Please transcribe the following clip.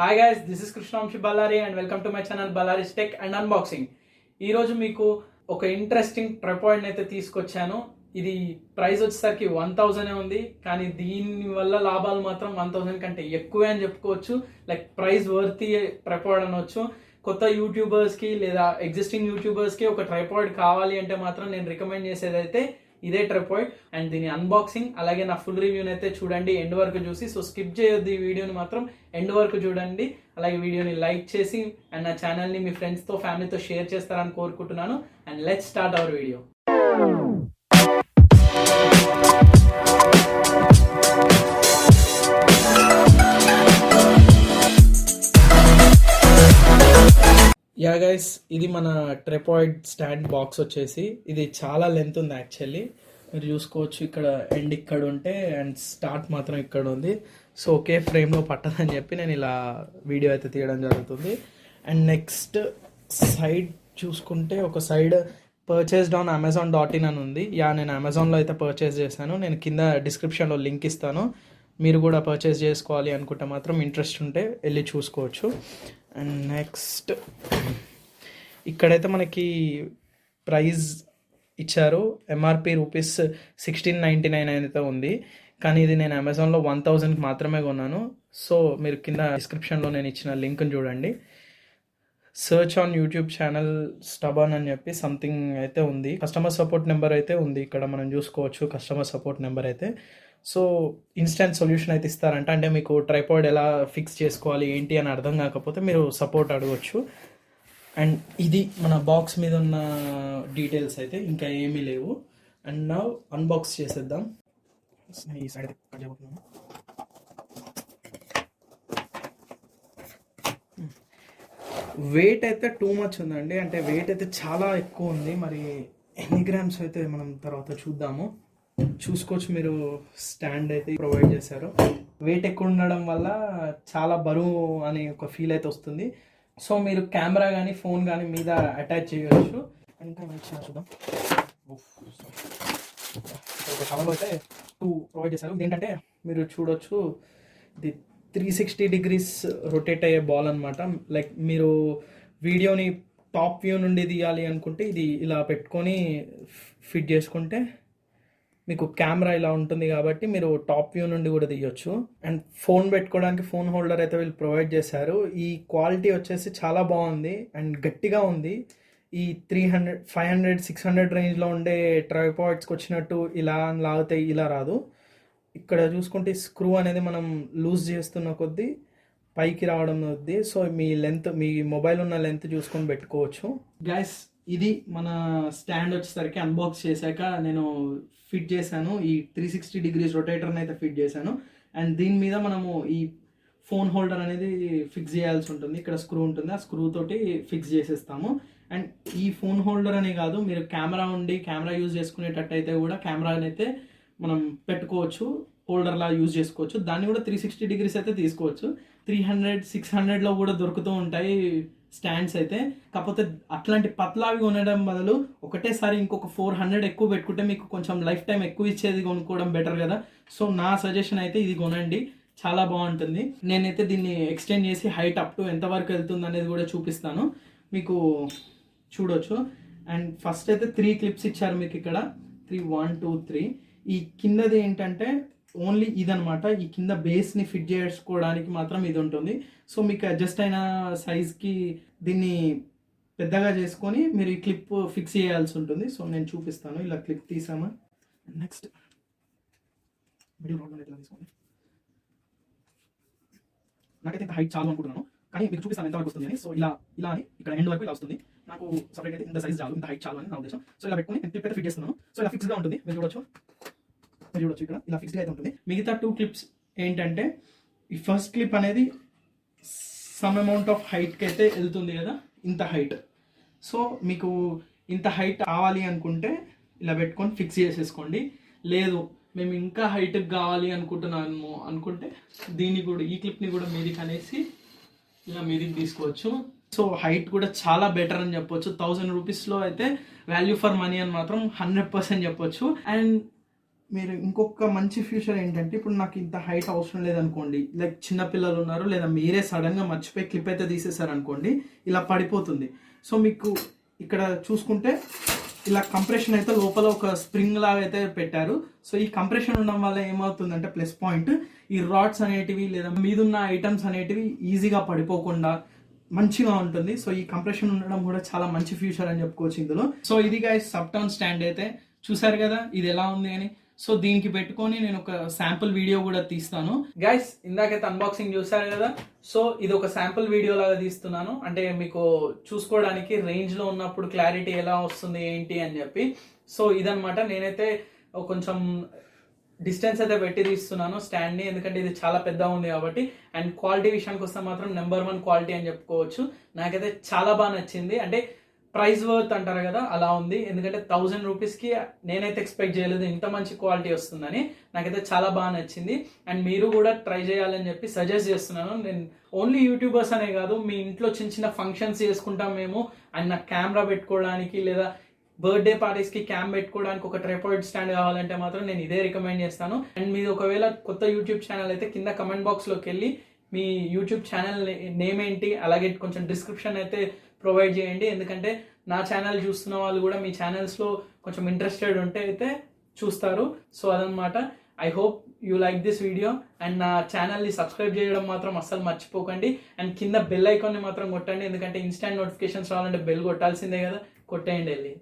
Hi guys, this is Krishna Vamsi Ballari and welcome to my channel Ballari tech and unboxing. ఈరోజు మీకు ఒక interesting tripod అయితే తీసుకొచ్చాను. ఇది ప్రైస్ వచ్చేసరికి 1000 ఉంది, కానీ దీని వల్ల లాభాలు మాత్రం 1000 కంటే ఎక్కువే అని చెప్పుకోవచ్చు. లైక్ ప్రైస్ వర్తీ ట్రైపాడ్ అనొచ్చు. కొత్త యూట్యూబర్స్కి లేదా ఎగ్జిస్టింగ్ యూట్యూబర్స్కి ఒక ట్రైపాడ్ కావాలి అంటే మాత్రం నేను రికమెండ్ చేసేదైతే ఇదే ట్రైపాడ్. అండ్ దీని అన్బాక్సింగ్ అలాగే నా ఫుల్ రివ్యూని అయితే చూడండి ఎండ్ వరకు చూసి. సో స్కిప్ చేయొద్దు, ఈ వీడియోని మాత్రం ఎండ్ వరకు చూడండి. అలాగే వీడియోని లైక్ చేసి అండ్ నా ఛానల్ని మీ ఫ్రెండ్స్తో ఫ్యామిలీతో షేర్ చేస్తారని కోరుకుంటున్నాను. And let's start our video. Yeah guys, ఇది మన ట్రైపాడ్ స్టాండ్ బాక్స్ వచ్చేసి ఇది చాలా లెంత్ ఉంది యాక్చువల్లీ. మీరు చూసుకోవచ్చు, ఇక్కడ ఎండ్ ఇక్కడ ఉంటే అండ్ స్టార్ట్ మాత్రం ఇక్కడ ఉంది. సో ఒకే ఫ్రేమ్లో పట్టదని చెప్పి నేను ఇలా వీడియో అయితే తీయడం జరుగుతుంది. అండ్ నెక్స్ట్ సైడ్ చూసుకుంటే ఒక సైడ్ పర్చేస్డ్ ఆన్ amazon.in అని ఉంది. నేను అమెజాన్లో అయితే పర్చేస్ చేశాను. నేను కింద డిస్క్రిప్షన్లో లింక్ ఇస్తాను. మీరు కూడా పర్చేస్ చేసుకోవాలి అనుకుంటే మాత్రం ఇంట్రెస్ట్ ఉంటే వెళ్ళి చూసుకోవచ్చు. అండ్ నెక్స్ట్ ఇక్కడైతే మనకి ప్రైస్ ఇచ్చారు, ఎంఆర్పి రూపీస్ 1699 అయితే ఉంది. కానీ ఇది నేను అమెజాన్లో 1000 మాత్రమే కొన్నాను. సో మీరు కింద డిస్క్రిప్షన్లో నేను ఇచ్చిన లింక్ని చూడండి. Search on YouTube channel stubborn అని చెప్పి సంథింగ్ అయితే ఉంది. కస్టమర్ సపోర్ట్ నెంబర్ అయితే ఉంది, ఇక్కడ మనం చూసుకోవచ్చు కస్టమర్ సపోర్ట్ నెంబర్ అయితే. సో ఇన్స్టెంట్ సొల్యూషన్ అయితే ఇస్తారంట. అంటే మీకు ట్రైపాడ్ ఎలా ఫిక్స్ చేసుకోవాలి ఏంటి అని అర్థం కాకపోతే మీరు సపోర్ట్ అడగవచ్చు. అండ్ ఇది మన బాక్స్ మీద ఉన్న డీటెయిల్స్ అయితే, ఇంకా ఏమీ లేవు. అండ్ నా అన్బాక్స్ చేసేద్దాం. ఈ సైడ్ కట్ చేయబోతున్నాను. వెయిట్ అయితే టూ మచ్ ఉందండి, అంటే వెయిట్ అయితే చాలా ఎక్కువ ఉంది. మరి ఎన్ని గ్రామ్స్ అయితే మనం తర్వాత చూద్దాము. చూసుకోవచ్చు మీరు, స్టాండ్ అయితే ప్రొవైడ్ చేశారు. వెయిట్ ఎక్కువ ఉండడం వల్ల చాలా బరువు అనే ఒక ఫీల్ అయితే వస్తుంది. సో మీరు కెమెరా కానీ ఫోన్ కానీ మీద అటాచ్ చేయవచ్చు. ఇంకా చూద్దాం. ఒక కవర్లో అయితే 2 ప్రొవైడ్ చేశారు. ఏంటంటే మీరు చూడొచ్చు, ఇది 360 degrees రొటేట్ అయ్యే బాల్ అనమాట. లైక్ మీరు వీడియోని టాప్ వ్యూ నుండి తీయాలి అనుకుంటే ఇది ఇలా పెట్టుకొని ఫిట్ చేసుకుంటే మీకు కెమెరా ఇలా ఉంటుంది కాబట్టి మీరు టాప్ వ్యూ నుండి కూడా తీయొచ్చు. అండ్ ఫోన్ పెట్టుకోవడానికి ఫోన్ హోల్డర్ అయితే వీళ్ళు ప్రొవైడ్ చేశారు. ఈ క్వాలిటీ వచ్చేసి చాలా బాగుంది అండ్ గట్టిగా ఉంది. ఈ 300, 500, 600 రేంజ్లో ఉండే ట్రైపాడ్స్కి వచ్చినట్టు ఇలా లాగితే ఇలా రాదు. ఇక్కడ చూసుకుంటే స్క్రూ అనేది మనం లూజ్ చేస్తున్న కొద్దీ పైకి రావడం అవుద్ది. సో మీ లెంత్, మీ మొబైల్ ఉన్న లెంత్ చూసుకొని పెట్టుకోవచ్చు. గైస్, ఇది మన స్టాండ్ వచ్చేసరికి అన్బాక్స్ చేశాక నేను ఫిట్ చేశాను. ఈ 360 degrees రొటేటర్ని అయితే ఫిట్ చేశాను. అండ్ దీని మీద మనము ఈ ఫోన్ హోల్డర్ అనేది ఫిక్స్ చేయాల్సి ఉంటుంది. ఇక్కడ స్క్రూ ఉంటుంది, ఆ స్క్రూ తోటి ఫిక్స్ చేసేస్తాము. అండ్ ఈ ఫోన్ హోల్డర్ అనే కాదు, మీరు కెమెరా యూజ్ చేసుకునేటట్టు అయితే కూడా కెమెరాని అయితే మనం పెట్టుకోవచ్చు, హోల్డర్లా యూజ్ చేసుకోవచ్చు. దాన్ని కూడా 360 degrees అయితే తీసుకోవచ్చు. 300, 600లో కూడా దొరుకుతూ ఉంటాయి స్టాండ్స్ అయితే. కాకపోతే అట్లాంటి పత్లావి కొనడం బదులు ఒకటేసారి ఇంకొక 400 ఎక్కువ పెట్టుకుంటే మీకు కొంచెం లైఫ్ టైం ఎక్కువ ఇచ్చేది కొనుక్కోవడం బెటర్ కదా. సో నా సజెషన్ అయితే ఇది కొనండి, చాలా బాగుంటుంది. నేనైతే దీన్ని ఎక్స్టెండ్ చేసి హైట్ అప్ టు ఎంతవరకు వెళ్తుంది అనేది కూడా చూపిస్తాను, మీకు చూడొచ్చు. అండ్ ఫస్ట్ అయితే 3 క్లిప్స్ ఇచ్చారు మీకు ఇక్కడ. 3, 1, 2, 3. ఈ కిందది ఏంటంటే ఓన్లీ ఇదనమాట. ఈ కింద బేస్ని ఫిట్ చేసుకోవడానికి మాత్రం ఇది ఉంటుంది. సో మీకు అడ్జస్ట్ అయిన సైజ్కి దీన్ని పెద్దగా చేసుకొని మీరు ఈ క్లిప్ ఫిక్స్ చేయాల్సి ఉంటుంది. సో నేను చూపిస్తాను. ఇలా క్లిప్ తీసామా, నెక్స్ట్ మిడిల్ రోడ్ ఎట్లా తీసుకోండి. నాకైతే ఇంత హైట్ చాలు అనుకుంటున్నాను, కానీ మీకు చూపిస్తాను ఎంతవరకు వస్తుంది అని. సో ఇలా అని ఇక్కడ ఎండ్ వరకు ఇలా వస్తుంది. నాకు సపరేట్ అయితే ఇంత సైజ్ చాలు, ఇంత హైట్ చాలు అని నా ఉద్దేశం. సో ఇలా పెట్టుకొని క్లిప్ అయితే ఫిట్ చేస్తున్నాను. సో ఇలా ఫిక్స్గా ఉంటుంది, మీరు చూడొచ్చు ఇక్కడ ఇలా ఫిక్స్గా అయితే ఉంటుంది. మిగతా 2 క్లిప్స్ ఏంటంటే, ఈ ఫస్ట్ క్లిప్ అనేది సమ్ అమౌంట్ ఆఫ్ హైట్కి అయితే వెళ్తుంది కదా, ఇంత హైట్. సో మీకు ఇంత హైట్ కావాలి అనుకుంటే ఇలా పెట్టుకొని ఫిక్స్ చేసేసుకోండి. లేదు మేము ఇంకా హైట్కి కావాలి అనుకుంటున్నాము అనుకుంటే దీన్ని కూడా, ఈ క్లిప్ని కూడా మీదికి అనేసి ఇలా మీదికి తీసుకోవచ్చు. సో హైట్ కూడా చాలా బెటర్ అని చెప్పొచ్చు. 1000 రూపీస్లో అయితే వాల్యూ ఫర్ మనీ అని మాత్రం 100% చెప్పొచ్చు. అండ్ మీరు ఇంకొక మంచి ఫ్యూచర్ ఏంటంటే, ఇప్పుడు నాకు ఇంత హైట్ అవసరం లేదనుకోండి, లైక్ చిన్న పిల్లలు ఉన్నారు లేదా మీరే సడన్గా మర్చిపోయి క్లిప్ అయితే తీసేసారనుకోండి, ఇలా పడిపోతుంది. సో మీకు ఇక్కడ చూసుకుంటే ఇలా కంప్రెషన్ అయితే లోపల ఒక స్ప్రింగ్ లాగా అయితే పెట్టారు. సో ఈ కంప్రెషన్ ఉండడం వల్ల ఏమవుతుందంటే ప్లస్ పాయింట్, ఈ రాడ్స్ అనేటివి లేదా మీదున్న ఐటమ్స్ అనేటివి ఈజీగా పడిపోకుండా మంచిగా ఉంటుంది. సో ఈ కంప్రెషన్ ఉండడం కూడా చాలా మంచి ఫ్యూచర్ అని చెప్పుకోవచ్చు ఇందులో. సో ఇది గైస్ సబ్టౌన్ స్టాండ్ అయితే చూసారు కదా ఇది ఎలా ఉంది అని. సో దీనికి పెట్టుకొని నేను ఒక శాంపుల్ వీడియో కూడా తీస్తాను. గైస్ ఇందాకైతే అన్బాక్సింగ్ చూసారు కదా, సో ఇది ఒక శాంపుల్ వీడియో లాగా తీస్తున్నాను, అంటే మీకు చూసుకోవడానికి రేంజ్ లో ఉన్నప్పుడు క్లారిటీ ఎలా వస్తుంది ఏంటి అని చెప్పి. సో ఇదనమాట, నేనైతే కొంచెం డిస్టెన్స్ అయితే పెట్టి తీస్తున్నాను స్టాండ్ని, ఎందుకంటే ఇది చాలా పెద్దగా ఉంది కాబట్టి. అండ్ క్వాలిటీ విషయానికి వస్తే మాత్రం నెంబర్ 1 క్వాలిటీ అని చెప్పుకోవచ్చు. నాకైతే చాలా బాగా నచ్చింది, అంటే ప్రైస్ వర్త్ అంటారు కదా అలా ఉంది. ఎందుకంటే 1000 రూపీస్కి నేనైతే ఎక్స్పెక్ట్ చేయలేదు ఇంత మంచి క్వాలిటీ వస్తుందని. నాకైతే చాలా బాగా నచ్చింది. అండ్ మీరు కూడా ట్రై చేయాలని చెప్పి సజెస్ట్ చేస్తున్నాను. నేను ఓన్లీ యూట్యూబర్స్ అనే కాదు, మీ ఇంట్లో చిన్న చిన్న ఫంక్షన్స్ చేసుకుంటాం మేము, అండ్ నాకు కెమెరా పెట్టుకోవడానికి లేదా బర్త్డే పార్టీస్కి క్యామ్ పెట్టుకోవడానికి ఒక ట్రైపాడ్ స్టాండ్ కావాలంటే మాత్రం నేను ఇదే రికమెండ్ చేస్తాను. అండ్ మీరు ఒకవేళ కొత్త యూట్యూబ్ ఛానల్ అయితే కింద కమెంట్ బాక్స్లోకి వెళ్ళి మీ యూట్యూబ్ ఛానల్ నేమ్ ఏంటి, అలాగే కొంచెం డిస్క్రిప్షన్ అయితే ప్రొవైడ్ చేయండి. ఎందుకంటే నా ఛానల్ చూస్తున్న వాళ్ళు కూడా మీ ఛానల్స్లో కొంచెం ఇంట్రెస్టెడ్ ఉంటే అయితే చూస్తారు. సో అదనమాట. I hope you like this video. And నా ఛానల్ని సబ్స్క్రైబ్ చేయడం మాత్రం అస్సలు మర్చిపోకండి. అండ్ కింద బెల్ ఐకాన్ని మాత్రం కొట్టండి, ఎందుకంటే ఇన్స్టాంట్ నోటిఫికేషన్స్ రావాలంటే బెల్ కొట్టాల్సిందే కదా, కొట్టేయండి వెళ్ళి.